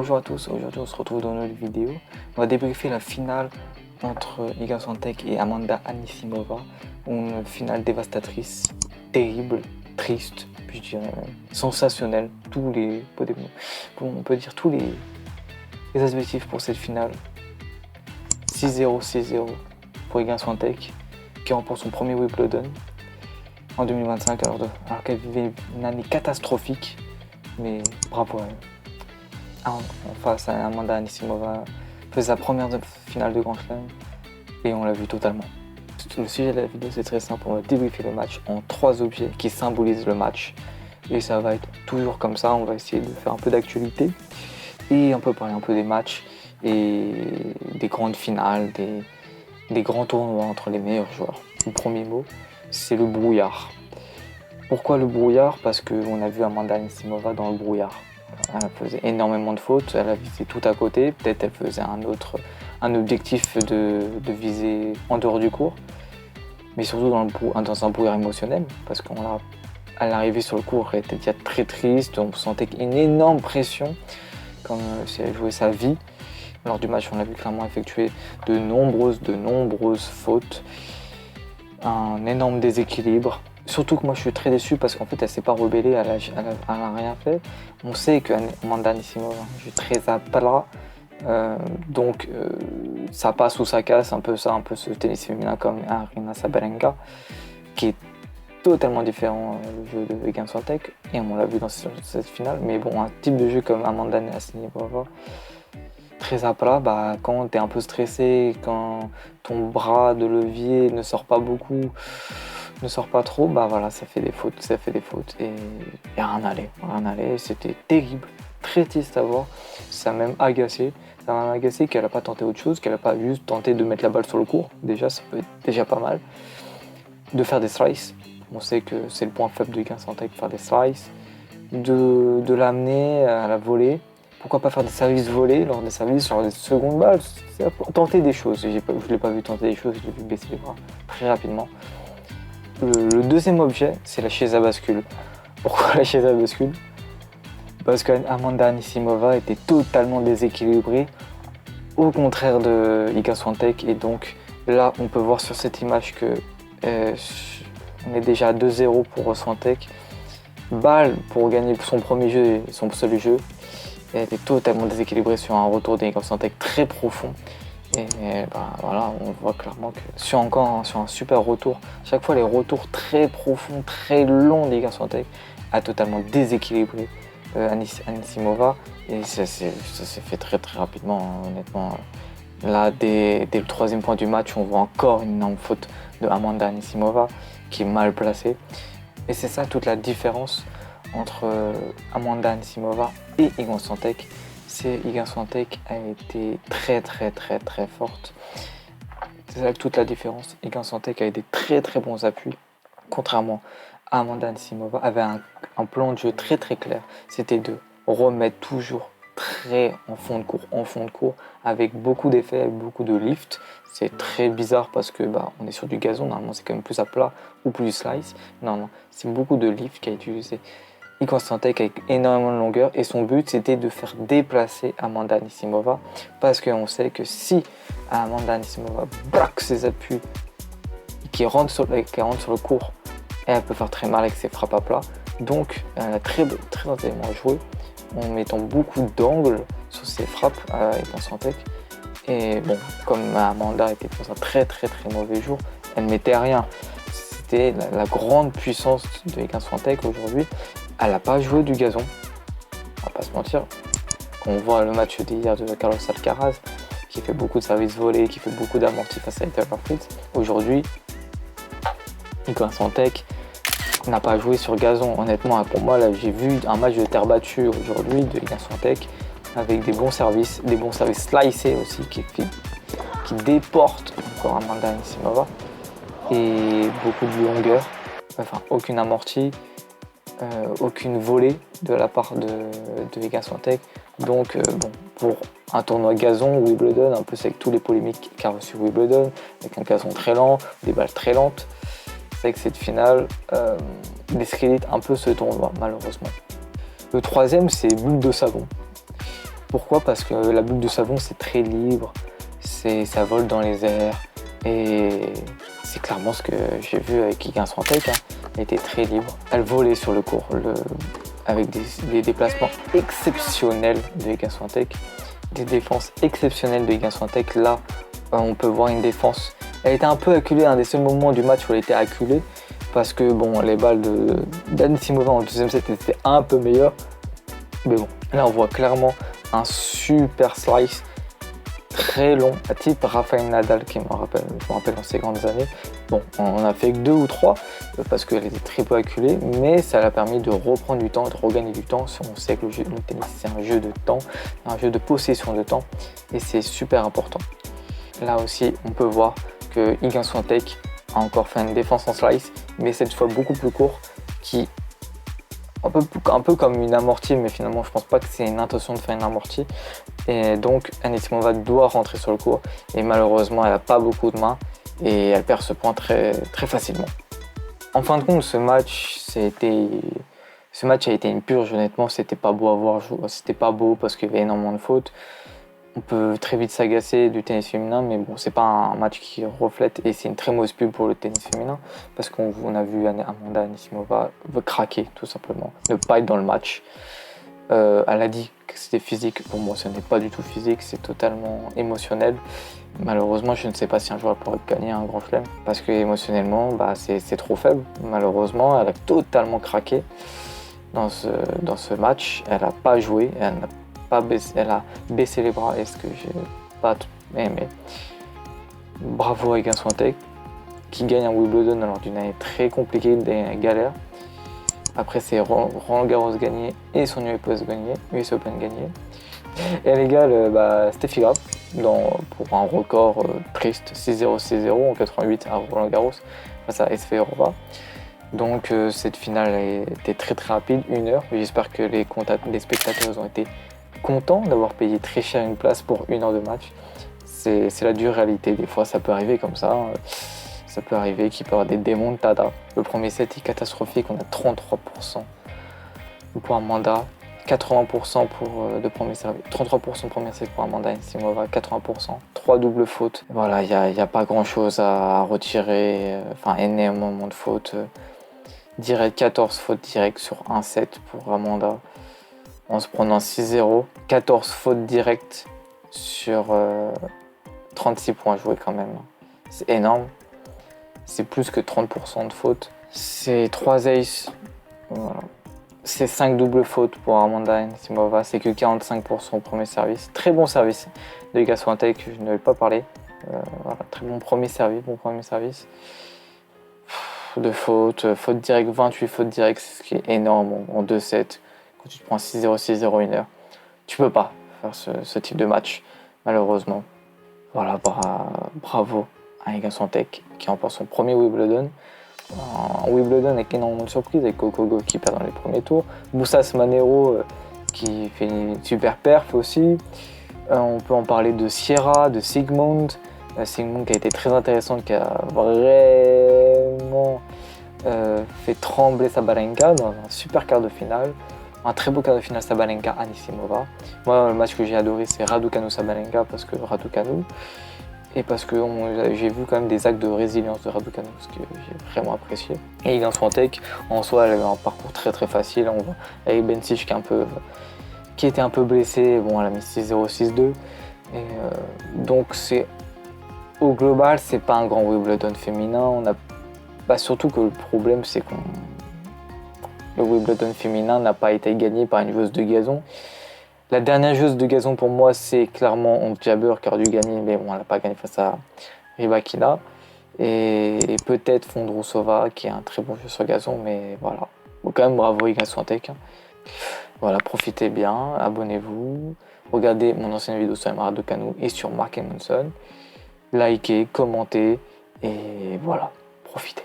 Bonjour à tous, aujourd'hui on se retrouve dans une nouvelle vidéo. On va débriefer la finale entre Iga Swiatek et Amanda Anisimova. Une finale dévastatrice, terrible, triste, puis je dirais même sensationnelle. On peut dire tous les adjectifs pour cette finale. 6-0, 6-0 pour Iga Swiatek qui remporte son premier Wimbledon en 2025 alors qu'elle vivait une année catastrophique. Mais bravo à elle. Face à Amanda Anisimova, faisait sa première finale de Grand Chelem et on l'a vu totalement. Le sujet de la vidéo c'est très simple, on va débriefer le match en 3 objets qui symbolisent le match et ça va être toujours comme ça, on va essayer de faire un peu d'actualité et on peut parler un peu des matchs et des grandes finales, des grands tournois entre les meilleurs joueurs. Le premier mot c'est le brouillard. Pourquoi le brouillard? Parce qu'on a vu Amanda Anisimova dans le brouillard. Elle faisait énormément de fautes, elle a visé tout à côté, peut-être elle faisait un objectif de viser en dehors du court, mais surtout dans un brouillard émotionnel, parce qu'à l'arrivée sur le court, elle était déjà très triste, on sentait une énorme pression, comme si elle jouait sa vie. Lors du match, on l'a vu clairement effectuer de nombreuses fautes, un énorme déséquilibre. Surtout que moi je suis très déçu parce qu'en fait elle s'est pas rebellée, elle a rien fait. On sait que Amanda Anisimova joue très à plat, donc ça passe ou ça casse, un peu ce tennis féminin comme Aryna Sabalenka, qui est totalement différent du jeu de Iga Swiatek, et on l'a vu dans cette finale. Mais bon, un type de jeu comme Amanda Anisimova, très à plat, quand tu es un peu stressé, quand ton bras de levier ne sort pas beaucoup, ne sort pas trop, voilà, ça fait des fautes et rien n'allait, c'était terrible, très triste à voir, ça m'a même agacé qu'elle n'a pas tenté autre chose, qu'elle n'a pas juste tenté de mettre la balle sur le court, déjà ça peut être déjà pas mal, de faire des slices, on sait que c'est le point faible de Iga Swiatek, faire des slices, de l'amener à la volée, pourquoi pas faire des services volés, lors des secondes balles, tenter des choses, je ne l'ai pas vu tenter des choses, je l'ai vu baisser les bras très rapidement. Le deuxième objet, c'est la chaise à bascule. Pourquoi la chaise à bascule? Parce qu'Amanda Anisimova était totalement déséquilibrée, au contraire de Iga Swiatek. Et donc là, on peut voir sur cette image que on est déjà à 2-0 pour Swiatek. Balle pour gagner son premier jeu et son seul jeu. Elle était totalement déséquilibrée sur un retour d'Iga Swiatek très profond. Et voilà, on voit clairement que sur un super retour, chaque fois les retours très profonds, très longs d'Iga Swiatek a totalement déséquilibré Anisimova, et ça s'est fait très rapidement, honnêtement. Là, dès le 3e point du match, on voit encore une énorme faute de Amanda Anisimova qui est mal placée, et c'est ça toute la différence entre Amanda Anisimova et Iga Swiatek. Iga Swiatek a été très forte. C'est là que toute la différence. Iga Swiatek a eu des très bons appuis, contrairement à Amanda Anisimova, avait un plan de jeu très clair. C'était de remettre toujours très en fond de cours, avec beaucoup d'effets, avec beaucoup de lift. C'est très bizarre parce que on est sur du gazon, normalement c'est quand même plus à plat ou plus slice. Non, c'est beaucoup de lift qu'a utilisé Iga Swiatek avec énormément de longueur, et son but c'était de faire déplacer Amanda Anisimova, parce qu'on sait que si Amanda Anisimova braque ses appuis qui rentre sur le court, elle peut faire très mal avec ses frappes à plat. Donc elle a très intelligemment joué en mettant beaucoup d'angles sur ses frappes Iga Swiatek. Et bon, comme Amanda était dans un très mauvais jour, elle ne mettait rien. C'était la grande puissance de Iga Swiatek aujourd'hui. Elle n'a pas joué du gazon, on va pas se mentir. Quand on voit le match d'hier de Carlos Alcaraz, qui fait beaucoup de services volés, qui fait beaucoup d'amortis face à Taylor Fritz, aujourd'hui, Iga Swiatek n'a pas joué sur gazon. Honnêtement, pour moi, là, j'ai vu un match de terre battue aujourd'hui de Iga Swiatek avec des bons services slicés aussi, qui déportent encore Amanda Anisimova, et beaucoup de longueur, enfin aucune amortie. Aucune volée de la part de Iga Swiatek. Donc pour un tournoi gazon, Wimbledon, un peu c'est avec tous les polémiques qu'a reçu Wimbledon, avec un gazon très lent, des balles très lentes, c'est vrai que cette finale discrédite un peu ce tournoi, malheureusement. Le troisième, c'est bulle de savon. Pourquoi? Parce que la bulle de savon, c'est très libre, ça vole dans les airs, et c'est clairement ce que j'ai vu avec Iga Swiatek, hein. Elle était très libre, elle volait sur le court, avec des déplacements exceptionnels de Iga Swiatek, des défenses exceptionnelles de Iga Swiatek. Là, on peut voir une défense, elle était un peu acculée, un des seuls moments du match où elle était acculée, parce que bon, les balles d'Anisimova en deuxième set étaient un peu meilleures, mais bon, là on voit clairement un super slice très long, à type Rafael Nadal je me rappelle dans ses grandes années. Bon, on a fait que 2 ou 3 parce qu'elle était très peu acculée, mais ça l'a permis de reprendre du temps et de regagner du temps. On sait que le tennis c'est un jeu de temps, un jeu de possession de temps, et c'est super important. Là aussi, on peut voir que Iga Swiatek a encore fait une défense en slice, mais cette fois beaucoup plus court, qui un peu comme une amortie, mais finalement je pense pas que c'est une intention de faire une amortie. Et donc Anisimova doit rentrer sur le court, et malheureusement elle n'a pas beaucoup de mains et elle perd ce point très, très facilement. En fin de compte, ce match a été une purge. Honnêtement, c'était pas beau à voir, c'était pas beau parce qu'il y avait énormément de fautes. On peut très vite s'agacer du tennis féminin, mais bon, c'est pas un match qui reflète, et c'est une très mauvaise pub pour le tennis féminin parce qu'on a vu Amanda Anisimova craquer tout simplement, ne pas être dans le match. Elle a dit que c'était physique. Pour moi, ce n'est pas du tout physique, c'est totalement émotionnel. Malheureusement, je ne sais pas si un jour elle pourra gagner un grand chelem parce que émotionnellement, c'est trop faible. Malheureusement, elle a totalement craqué dans ce match. Elle n'a pas joué, elle a baissé les bras, et ce que j'ai pas aimé. Bravo à Iga Swiatek qui gagne un Wimbledon lors d'une année très compliquée, des galères. Après, c'est Roland Garros gagné et son US Open gagné. Et elle égale Steffi Graf pour un record triste, 6-0, 6-0 en 88 à Roland Garros face à Esférova. Donc cette finale était très très rapide, 1 heure. J'espère que les spectateurs ont été contents d'avoir payé très cher une place pour 1 heure de match. C'est la dure réalité, des fois ça peut arriver comme ça. Ça peut arriver qu'il peut y avoir des démontadas. Le premier set est catastrophique, on a 33% pour Amanda, 80% de premier service, 33% de premier set pour Amanda Anisimova, 80%, 3 doubles fautes. Voilà, il n'y a pas grand chose à retirer, enfin énormément de fautes. Direct, 14 fautes directes sur un set pour Amanda, en se prenant 6-0, 14 fautes directes sur 36 points joués quand même. C'est énorme. C'est plus que 30% de fautes. C'est 3 aces. Voilà. C'est 5 doubles fautes pour Amanda Anisimova. C'est que 45% au premier service. Très bon service de Iga Swiatek, je ne vais pas parler. Voilà, très bon premier service. De fautes. Fautes directes, 28 fautes directes, ce qui est énorme en 2-7. Quand tu te prends 6-0, 6-0, 1 heure. Tu peux pas faire ce type de match, malheureusement. Voilà, bravo à Iga Swiatek qui remporte son premier Wimbledon. Un Wimbledon avec énormément de surprises, avec Coco Gauff qui perd dans les premiers tours, Boussas Manero qui fait une super perf aussi. On peut en parler de Sierra, de Sigmund. Sigmund qui a été très intéressante, qui a vraiment fait trembler Sabalenka dans un super quart de finale. Un très beau quart de finale Sabalenka Anisimova. Moi, le match que j'ai adoré, c'est Raducanu Sabalenka, parce que Raducanu, et parce que j'ai vu quand même des actes de résilience de Raducanu, ce que j'ai vraiment apprécié. Et Iga Swiatek, en soi, elle avait un parcours très très facile. On voit avec Bencic qui était un peu blessé, bon, elle a mis 6-0, 6-2. Donc au global, c'est pas un grand Wimbledon féminin. Surtout que le problème, c'est que le Wimbledon féminin n'a pas été gagné par une joueuse de gazon. La dernière joueuse de gazon pour moi, c'est clairement Ons Jabeur qui aurait dû gagner, mais bon, elle n'a pas gagné face à Rybakina. Et peut-être Vondrousova qui est un très bon jeu sur gazon, mais voilà. Bon, quand même, bravo Iga Swiatek. Voilà, profitez bien, abonnez-vous, regardez mon ancienne vidéo sur Emma Raducanu et sur Mark Edmondson, likez, commentez, et voilà, profitez.